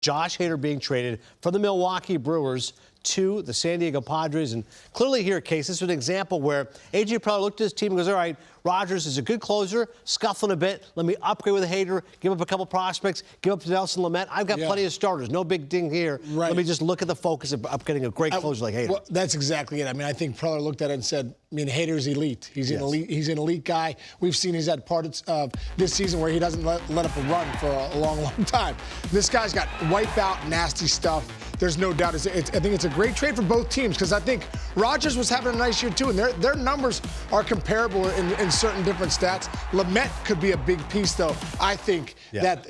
Josh Hader being traded from the Milwaukee Brewers to the San Diego Padres. And clearly here, Case, this is an example where A.J. Preller looked at his team and goes, all right, Rogers is a good closer, scuffling a bit. Let me upgrade with a Hader, give up a couple prospects, give up to Nelson Lamet. I've got plenty of starters. No big ding here. Right. Let me just look at the focus of getting a great closer like Hader. Well, that's exactly it. I mean, I think Preller looked at it and said, Hader's elite. He's an elite. He's an elite guy. We've seen he's had parts of this season where he doesn't let up a run for a long, long time. This guy's got wipeout, nasty stuff. There's no doubt. I think it's a great trade for both teams because I think Rogers was having a nice year too, and their numbers are comparable in certain different stats. Lamet could be a big piece, though. I think that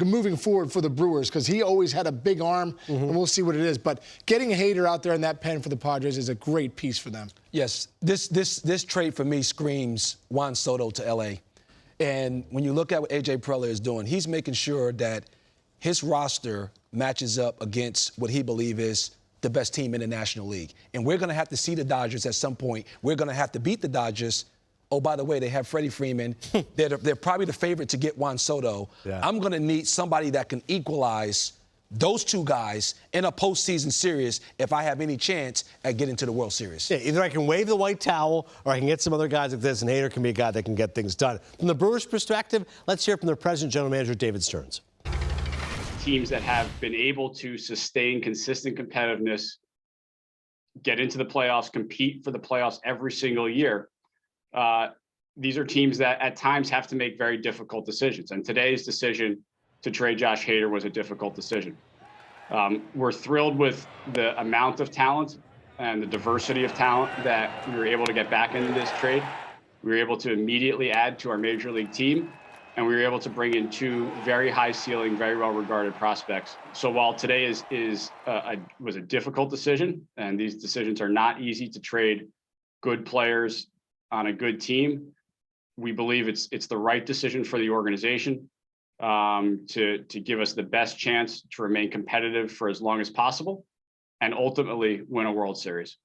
moving forward for the Brewers because he always had a big arm, and we'll see what it is. But getting a Hader out there in that pen for the Padres is a great piece for them. Yes, this trade for me screams Juan Soto to L.A. And when you look at what A.J. Preller is doing, he's making sure that his roster matches up against what he believes is the best team in the National League. And we're going to have to see the Dodgers at some point. We're going to have to beat the Dodgers. Oh, by the way, they have Freddie Freeman. They're probably the favorite to get Juan Soto. I'm going to need somebody that can equalize those two guys in a postseason series if I have any chance at getting to the World Series. Yeah, either I can wave the white towel or I can get some other guys like this, and Hader can be a guy that can get things done. From the Brewers' perspective, let's hear from their president, general manager, David Stearns. Teams that have been able to sustain consistent competitiveness, get into the playoffs, compete for the playoffs every single year. These are teams that at times have to make very difficult decisions. And today's decision to trade Josh Hader was a difficult decision. We're thrilled with the amount of talent and the diversity of talent that we were able to get back into this trade. We were able to immediately add to our major league team. And we were able to bring in two very high ceiling, very well regarded prospects. So while today was a difficult decision, and these decisions are not easy to trade good players on a good team, we believe it's the right decision for the organization to give us the best chance to remain competitive for as long as possible and ultimately win a World Series.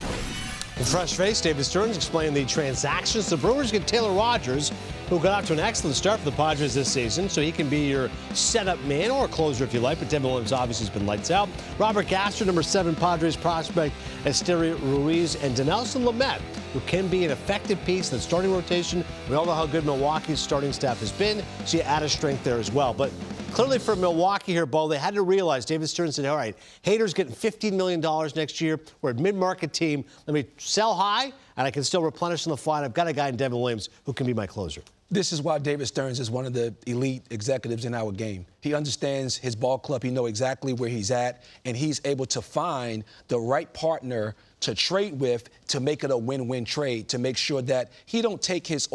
With fresh face, David Stearns explained the transactions. The Brewers get Taylor Rogers, who got off to an excellent start for the Padres this season, so he can be your setup man or closer if you like, but Devin Williams obviously has been lights out. Robert Gasser, number 7 Padres prospect, Esteury Ruiz, and Dinelson Lamet, who can be an effective piece in the starting rotation. We all know how good Milwaukee's starting staff has been, so you add a strength there as well. But clearly for Milwaukee here, Bo, they had to realize, David Stearns said, all right, Hader's getting $15 million next year. We're a mid-market team. Let me sell high, and I can still replenish on the fly. And I've got a guy in Devin Williams who can be my closer. This is why David Stearns is one of the elite executives in our game. He understands his ball club. He knows exactly where he's at, and he's able to find the right partner to trade with to make it a win-win trade, to make sure that he don't take his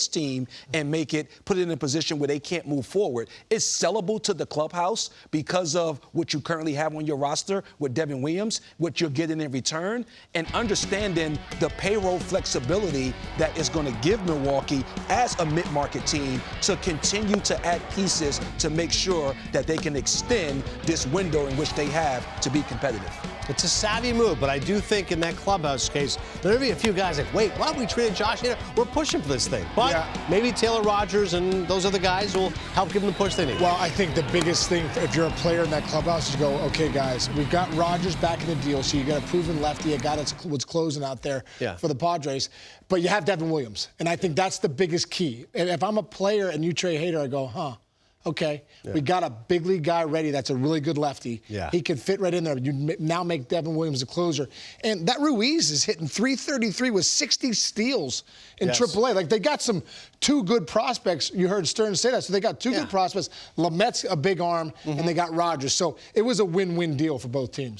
team and put it in a position where they can't move forward. It's sellable to the clubhouse because of what you currently have on your roster with Devin Williams, what you're getting in return, and understanding the payroll flexibility that is going to give Milwaukee as a mid-market team to continue to add pieces to make sure that they can extend this window in which they have to be competitive. It's a savvy move, but I do think in that clubhouse case, there'll be a few guys like, wait, why don't we trade Josh Hader? We're pushing for this thing. But maybe Taylor Rogers and those other guys will help give them the push they need. Well, I think the biggest thing, if you're a player in that clubhouse, is to go, okay, guys, we've got Rogers back in the deal, so you got a proven lefty, a guy that's closing out there for the Padres. But you have Devin Williams, and I think that's the biggest key. And if I'm a player and you trade Hader, I go, okay, we got a big league guy ready that's a really good lefty. He can fit right in there. You now make Devin Williams a closer. And that Ruiz is hitting .333 with 60 steals in AAA. Like, they got two good prospects. You heard Stearns say that. So they got two good prospects. Lamet's a big arm, and they got Rogers. So it was a win-win deal for both teams.